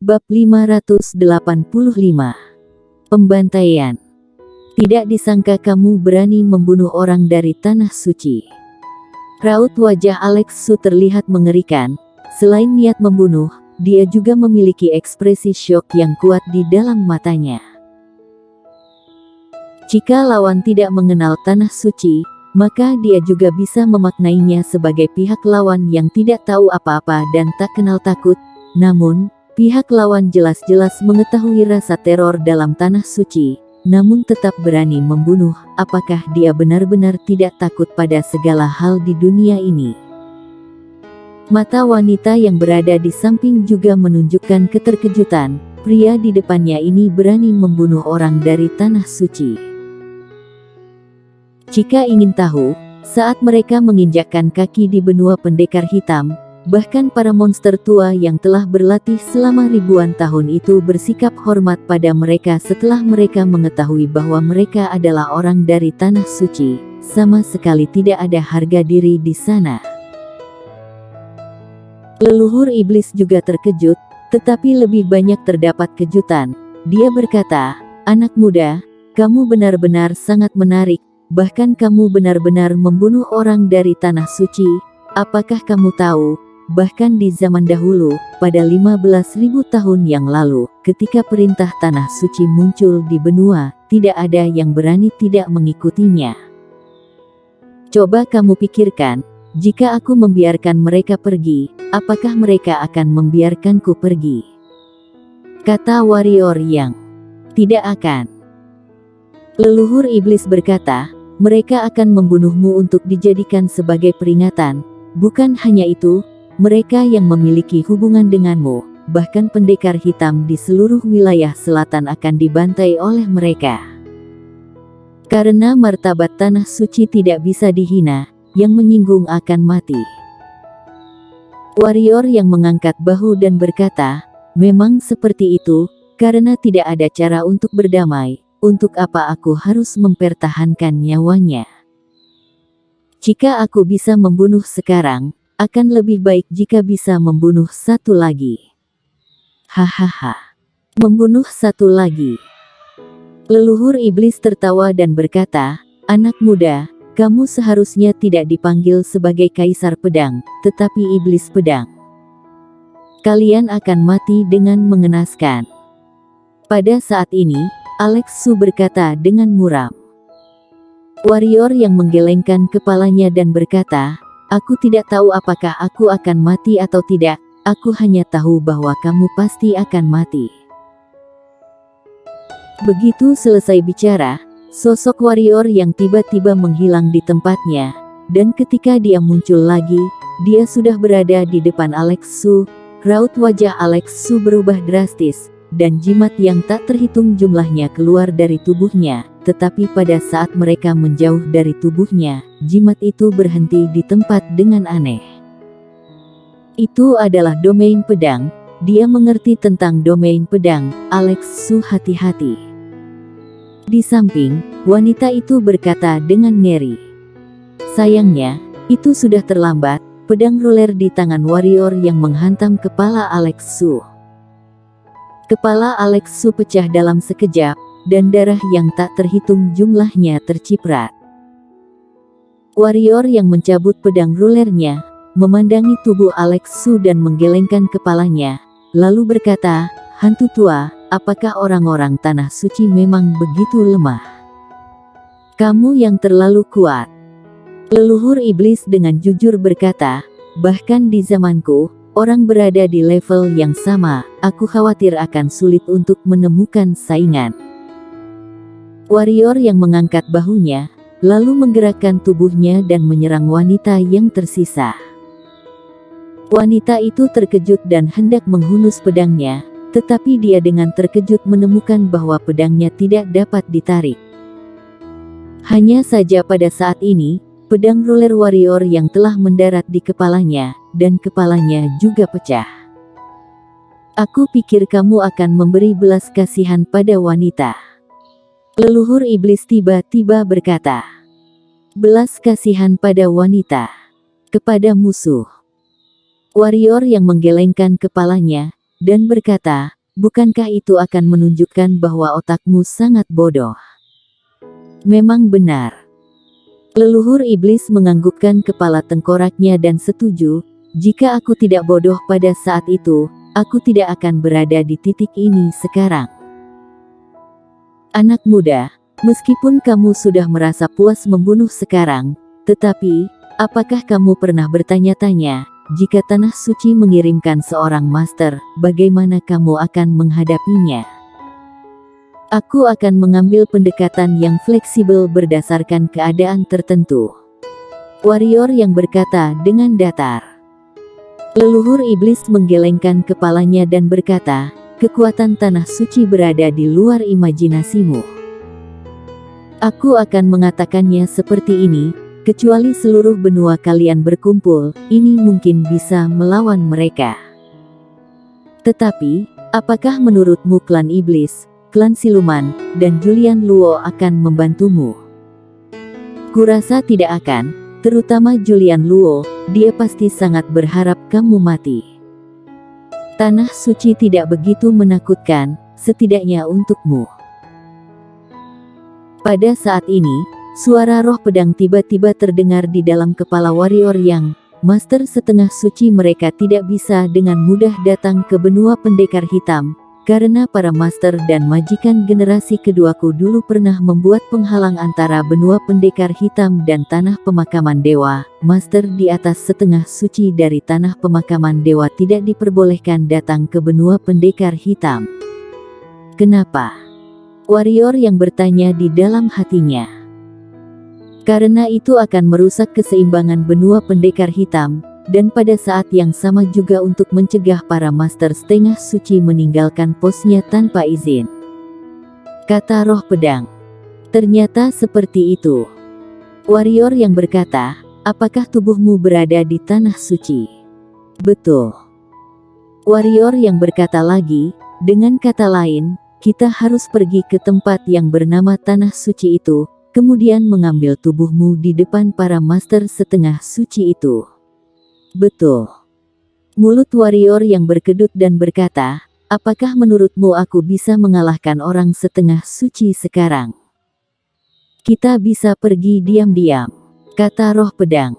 Bab 585. Pembantaian. Tidak disangka kamu berani membunuh orang dari tanah suci. Raut wajah Alex Su terlihat mengerikan. Selain niat membunuh, dia juga memiliki ekspresi syok yang kuat di dalam matanya. Jika lawan tidak mengenal tanah suci, maka dia juga bisa memaknainya sebagai pihak lawan yang tidak tahu apa-apa dan tak kenal takut. Namun, pihak lawan jelas-jelas mengetahui rasa teror dalam tanah suci, namun tetap berani membunuh. Apakah dia benar-benar tidak takut pada segala hal di dunia ini? Mata wanita yang berada di samping juga menunjukkan keterkejutan. Pria di depannya ini berani membunuh orang dari tanah suci. Jika ingin tahu, saat mereka menginjakkan kaki di benua pendekar hitam, bahkan para monster tua yang telah berlatih selama ribuan tahun itu bersikap hormat pada mereka setelah mereka mengetahui bahwa mereka adalah orang dari tanah suci. Sama sekali tidak ada harga diri di sana. Leluhur iblis juga terkejut, tetapi lebih banyak terdapat kejutan. Dia berkata, "Anak muda, kamu benar-benar sangat menarik. Bahkan kamu benar-benar membunuh orang dari tanah suci. Apakah kamu tahu, bahkan di zaman dahulu, pada 15.000 tahun yang lalu, ketika perintah tanah suci muncul di benua, tidak ada yang berani tidak mengikutinya. Coba kamu pikirkan, jika aku membiarkan mereka pergi, apakah mereka akan membiarkanku pergi?" Kata warrior yang tidak akan. Leluhur iblis berkata, "Mereka akan membunuhmu untuk dijadikan sebagai peringatan. Bukan hanya itu, mereka yang memiliki hubungan denganmu, bahkan pendekar hitam di seluruh wilayah selatan akan dibantai oleh mereka. Karena martabat tanah suci tidak bisa dihina, yang menyinggung akan mati." Warrior yang mengangkat bahu dan berkata, "Memang seperti itu, karena tidak ada cara untuk berdamai. Untuk apa aku harus mempertahankan nyawanya? Jika aku bisa membunuh sekarang, akan lebih baik jika bisa membunuh satu lagi." Hahaha. Membunuh satu lagi. Leluhur iblis tertawa dan berkata, "Anak muda, kamu seharusnya tidak dipanggil sebagai kaisar pedang, tetapi iblis pedang. Kalian akan mati dengan mengenaskan." Pada saat ini, Alex Su berkata dengan muram. Warrior yang menggelengkan kepalanya dan berkata, "Aku tidak tahu apakah aku akan mati atau tidak, aku hanya tahu bahwa kamu pasti akan mati." Begitu selesai bicara, sosok warrior yang tiba-tiba menghilang di tempatnya, dan ketika dia muncul lagi, dia sudah berada di depan Alex Su. Raut wajah Alex Su berubah drastis, dan jimat yang tak terhitung jumlahnya keluar dari tubuhnya, tetapi pada saat mereka menjauh dari tubuhnya, jimat itu berhenti di tempat dengan aneh. Itu adalah domain pedang. Dia mengerti tentang domain pedang. Alex Su hati-hati. Di samping, wanita itu berkata dengan ngeri, "Sayangnya, itu sudah terlambat." Pedang roller di tangan warrior yang menghantam kepala Alex Su. Kepala Alex Su pecah dalam sekejap, dan darah yang tak terhitung jumlahnya terciprat. Warrior yang mencabut pedang rulernya, memandangi tubuh Alex Su dan menggelengkan kepalanya, lalu berkata, "Hantu tua, apakah orang-orang tanah suci memang begitu lemah? Kamu yang terlalu kuat." Leluhur iblis dengan jujur berkata, "Bahkan di zamanku, orang berada di level yang sama, aku khawatir akan sulit untuk menemukan saingan." Warrior yang mengangkat bahunya, lalu menggerakkan tubuhnya dan menyerang wanita yang tersisa. Wanita itu terkejut dan hendak menghunus pedangnya, tetapi dia dengan terkejut menemukan bahwa pedangnya tidak dapat ditarik. Hanya saja pada saat ini, pedang roller warrior yang telah mendarat di kepalanya, dan kepalanya juga pecah. "Aku pikir kamu akan memberi belas kasihan pada wanita." Leluhur iblis tiba-tiba berkata, "Belas kasihan pada wanita? Kepada musuh?" Warrior yang menggelengkan kepalanya, dan berkata, bukankah itu akan menunjukkan bahwa otakmu sangat bodoh? Memang benar. Leluhur iblis menganggukkan kepala tengkoraknya dan setuju, jika aku tidak bodoh pada saat itu, aku tidak akan berada di titik ini sekarang. Anak muda, meskipun kamu sudah merasa puas membunuh sekarang, tetapi, apakah kamu pernah bertanya-tanya, jika Tanah Suci mengirimkan seorang master, bagaimana kamu akan menghadapinya? Aku akan mengambil pendekatan yang fleksibel berdasarkan keadaan tertentu. Warrior yang berkata dengan datar. Leluhur iblis menggelengkan kepalanya dan berkata, kekuatan Tanah Suci berada di luar imajinasimu. Aku akan mengatakannya seperti ini, kecuali seluruh benua kalian berkumpul, ini mungkin bisa melawan mereka. Tetapi, apakah menurutmu klan iblis, klan siluman, dan Julian Luo akan membantumu? Kurasa tidak akan, terutama Julian Luo, dia pasti sangat berharap kamu mati. Tanah Suci tidak begitu menakutkan, setidaknya untukmu. Pada saat ini, suara roh pedang tiba-tiba terdengar di dalam kepala warrior yang, master setengah suci mereka tidak bisa dengan mudah datang ke benua pendekar hitam, karena para master dan majikan generasi keduaku dulu pernah membuat penghalang antara benua pendekar hitam dan tanah pemakaman dewa. Master di atas setengah suci dari tanah pemakaman dewa tidak diperbolehkan datang ke benua pendekar hitam. Kenapa? Warrior yang bertanya di dalam hatinya. Karena itu akan merusak keseimbangan benua pendekar hitam, dan pada saat yang sama juga untuk mencegah para master setengah suci meninggalkan posnya tanpa izin. Kata roh pedang. Ternyata seperti itu. Warrior yang berkata, apakah tubuhmu berada di tanah suci? Betul. Warrior yang berkata lagi, dengan kata lain, kita harus pergi ke tempat yang bernama tanah suci itu, kemudian mengambil tubuhmu di depan para master setengah suci itu. Betul. Mulut warrior yang berkedut dan berkata, apakah menurutmu aku bisa mengalahkan orang setengah suci sekarang? Kita bisa pergi diam-diam, kata roh pedang.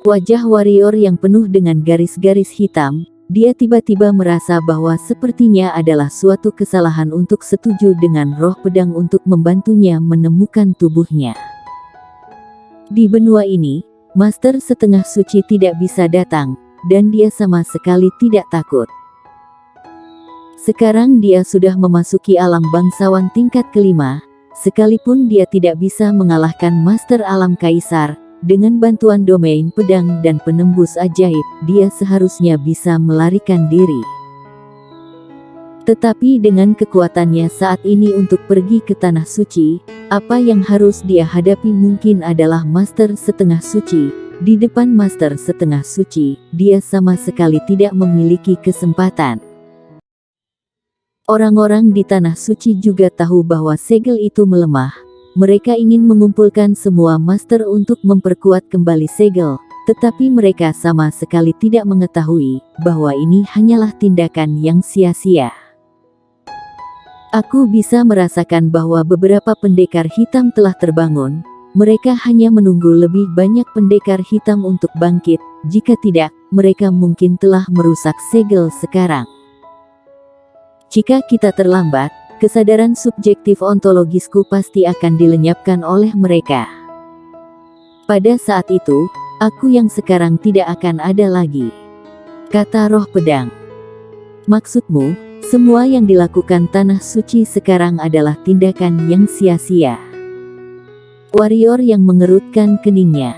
Wajah warrior yang penuh dengan garis-garis hitam, dia tiba-tiba merasa bahwa sepertinya adalah suatu kesalahan untuk setuju dengan roh pedang untuk membantunya menemukan tubuhnya. Di benua ini, master setengah suci tidak bisa datang, dan dia sama sekali tidak takut. Sekarang dia sudah memasuki alam bangsawan tingkat kelima, sekalipun dia tidak bisa mengalahkan master alam kaisar, dengan bantuan domain pedang dan penembus ajaib, dia seharusnya bisa melarikan diri. Tetapi dengan kekuatannya saat ini untuk pergi ke tanah suci, apa yang harus dia hadapi mungkin adalah master setengah suci. Di depan master setengah suci, dia sama sekali tidak memiliki kesempatan. Orang-orang di tanah suci juga tahu bahwa segel itu melemah. Mereka ingin mengumpulkan semua master untuk memperkuat kembali segel, tetapi mereka sama sekali tidak mengetahui bahwa ini hanyalah tindakan yang sia-sia. Aku bisa merasakan bahwa beberapa pendekar hitam telah terbangun. Mereka hanya menunggu lebih banyak pendekar hitam untuk bangkit. Jika tidak, mereka mungkin telah merusak segel sekarang. Jika kita terlambat, kesadaran subjektif ontologisku pasti akan dilenyapkan oleh mereka. Pada saat itu, aku yang sekarang tidak akan ada lagi, kata roh pedang. Maksudmu, semua yang dilakukan tanah suci sekarang adalah tindakan yang sia-sia? Warrior yang mengerutkan keningnya.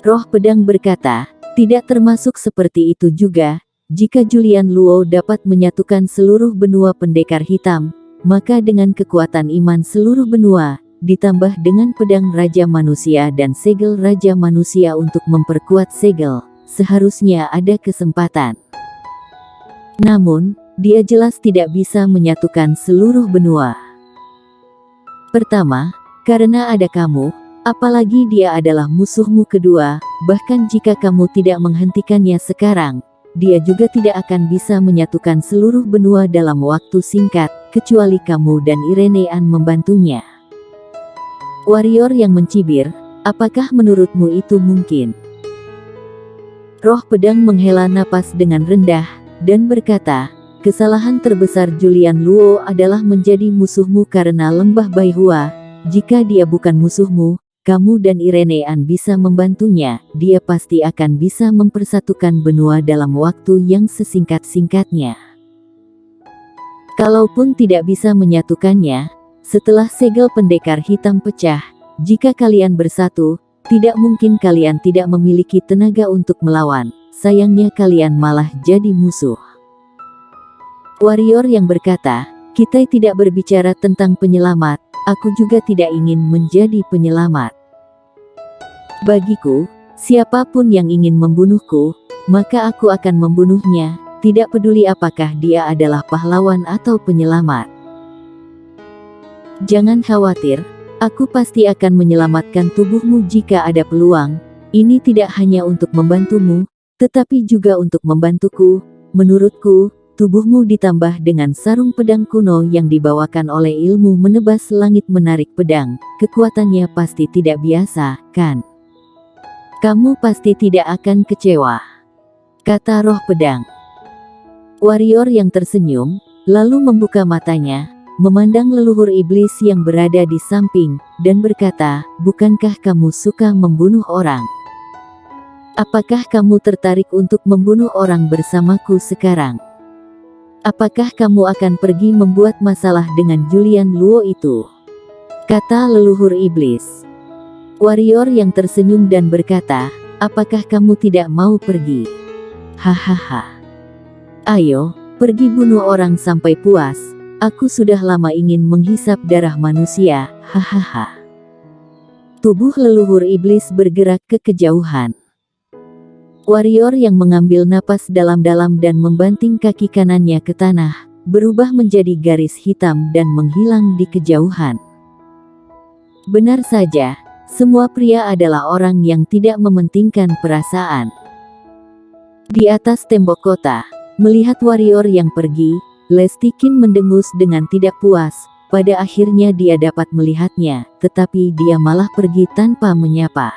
Roh pedang berkata, tidak termasuk seperti itu juga. Jika Julian Luo dapat menyatukan seluruh benua pendekar hitam, maka dengan kekuatan iman seluruh benua, ditambah dengan pedang Raja Manusia dan segel Raja Manusia untuk memperkuat segel, seharusnya ada kesempatan. Namun, dia jelas tidak bisa menyatukan seluruh benua. Pertama, karena ada kamu, apalagi dia adalah musuhmu kedua, bahkan jika kamu tidak menghentikannya sekarang, dia juga tidak akan bisa menyatukan seluruh benua dalam waktu singkat, kecuali kamu dan Irenean membantunya. Warrior yang mencibir, apakah menurutmu itu mungkin? Roh pedang menghela napas dengan rendah, dan berkata, kesalahan terbesar Julian Luo adalah menjadi musuhmu karena lembah Baihua. Jika dia bukan musuhmu, kamu dan Irenean bisa membantunya, dia pasti akan bisa mempersatukan benua dalam waktu yang sesingkat-singkatnya. Kalaupun tidak bisa menyatukannya, setelah segel pendekar hitam pecah, jika kalian bersatu, tidak mungkin kalian tidak memiliki tenaga untuk melawan, sayangnya kalian malah jadi musuh. Warrior yang berkata, kita tidak berbicara tentang penyelamat, aku juga tidak ingin menjadi penyelamat. Bagiku, siapapun yang ingin membunuhku, maka aku akan membunuhnya, tidak peduli apakah dia adalah pahlawan atau penyelamat. Jangan khawatir, aku pasti akan menyelamatkan tubuhmu jika ada peluang. Ini tidak hanya untuk membantumu, tetapi juga untuk membantuku. Menurutku, tubuhmu ditambah dengan sarung pedang kuno yang dibawakan oleh ilmu menebas langit menarik pedang, kekuatannya pasti tidak biasa, kan? Kamu pasti tidak akan kecewa, kata roh pedang. Warrior yang tersenyum, lalu membuka matanya, memandang leluhur iblis yang berada di samping, dan berkata, bukankah kamu suka membunuh orang? Apakah kamu tertarik untuk membunuh orang bersamaku sekarang? Apakah kamu akan pergi membuat masalah dengan Julian Luo itu? Kata leluhur iblis. Warrior yang tersenyum dan berkata, apakah kamu tidak mau pergi? Hahaha. Ayo, pergi bunuh orang sampai puas. Aku sudah lama ingin menghisap darah manusia, hahaha. Tubuh leluhur iblis bergerak ke kejauhan. Warrior yang mengambil napas dalam-dalam dan membanting kaki kanannya ke tanah, berubah menjadi garis hitam dan menghilang di kejauhan. Benar saja, semua pria adalah orang yang tidak mementingkan perasaan. Di atas tembok kota, melihat warrior yang pergi, Lestikin mendengus dengan tidak puas. Pada akhirnya dia dapat melihatnya, tetapi dia malah pergi tanpa menyapa.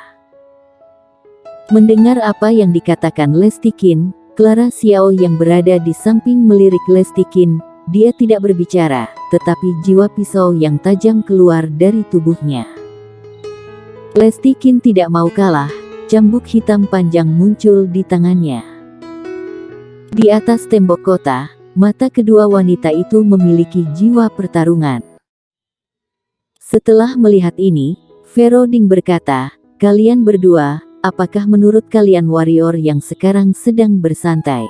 Mendengar apa yang dikatakan Lestikin, Clara Xiao yang berada di samping melirik Lestikin. Dia tidak berbicara, tetapi jiwa pisau yang tajam keluar dari tubuhnya. Lestikin tidak mau kalah, cambuk hitam panjang muncul di tangannya. Di atas tembok kota, mata kedua wanita itu memiliki jiwa pertarungan. Setelah melihat ini, Veroding berkata, kalian berdua, apakah menurut kalian warrior yang sekarang sedang bersantai?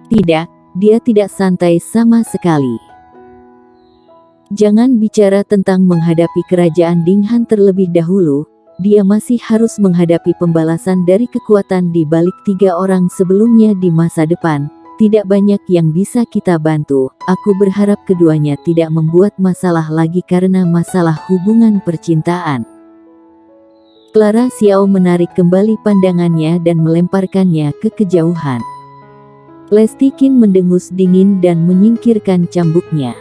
Tidak, dia tidak santai sama sekali. Jangan bicara tentang menghadapi kerajaan Dinghan terlebih dahulu, dia masih harus menghadapi pembalasan dari kekuatan di balik 3 orang sebelumnya di masa depan. Tidak banyak yang bisa kita bantu, aku berharap keduanya tidak membuat masalah lagi karena masalah hubungan percintaan. Clara Xiao menarik kembali pandangannya dan melemparkannya ke kejauhan. Lestikin mendengus dingin dan menyingkirkan cambuknya.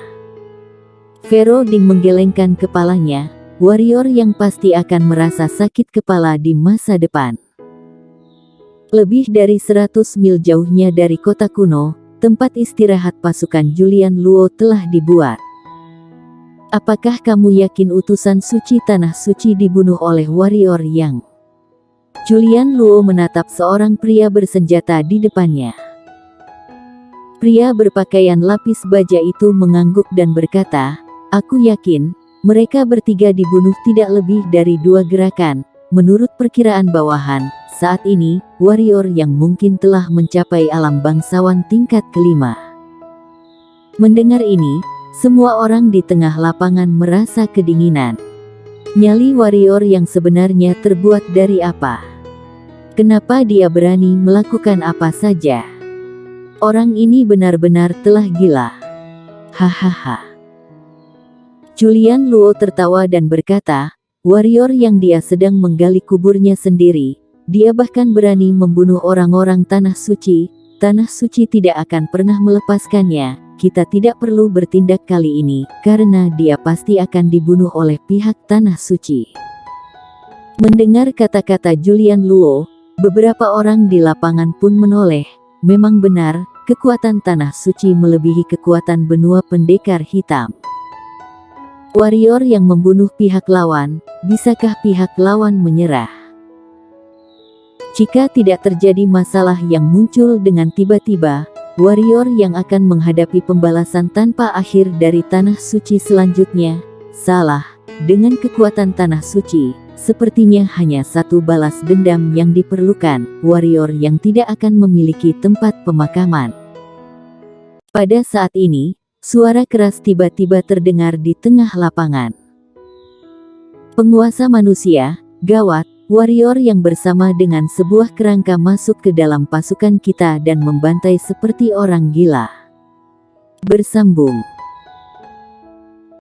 Veroding menggelengkan kepalanya, warrior yang pasti akan merasa sakit kepala di masa depan. Lebih dari 100 mil jauhnya dari kota kuno, tempat istirahat pasukan Julian Luo telah dibuat. Apakah kamu yakin utusan suci tanah suci dibunuh oleh warrior yang? Julian Luo menatap seorang pria bersenjata di depannya. Pria berpakaian lapis baja itu mengangguk dan berkata, aku yakin, mereka bertiga dibunuh tidak lebih dari 2 gerakan. Menurut perkiraan bawahan, saat ini, warrior yang mungkin telah mencapai alam bangsawan tingkat kelima. Mendengar ini, semua orang di tengah lapangan merasa kedinginan. Nyali warrior yang sebenarnya terbuat dari apa? Kenapa dia berani melakukan apa saja? Orang ini benar-benar telah gila. Hahaha. Julian Luo tertawa dan berkata, warrior yang dia sedang menggali kuburnya sendiri, dia bahkan berani membunuh orang-orang tanah suci, Tanah suci tidak akan pernah melepaskannya. Kita tidak perlu bertindak kali ini, karena dia pasti akan dibunuh oleh pihak tanah suci. Mendengar kata-kata Julian Luo, beberapa orang di lapangan pun menoleh. Memang benar, kekuatan tanah suci melebihi kekuatan benua pendekar hitam. Warrior yang membunuh pihak lawan, bisakah pihak lawan menyerah? Jika tidak terjadi masalah yang muncul dengan tiba-tiba, warrior yang akan menghadapi pembalasan tanpa akhir dari tanah suci selanjutnya, salah. Dengan kekuatan tanah suci, sepertinya hanya satu balas dendam yang diperlukan, warrior yang tidak akan memiliki tempat pemakaman. Pada saat ini, suara keras tiba-tiba terdengar di tengah lapangan. Penguasa manusia, gawat, warrior yang bersama dengan sebuah kerangka masuk ke dalam pasukan kita dan membantai seperti orang gila. Bersambung.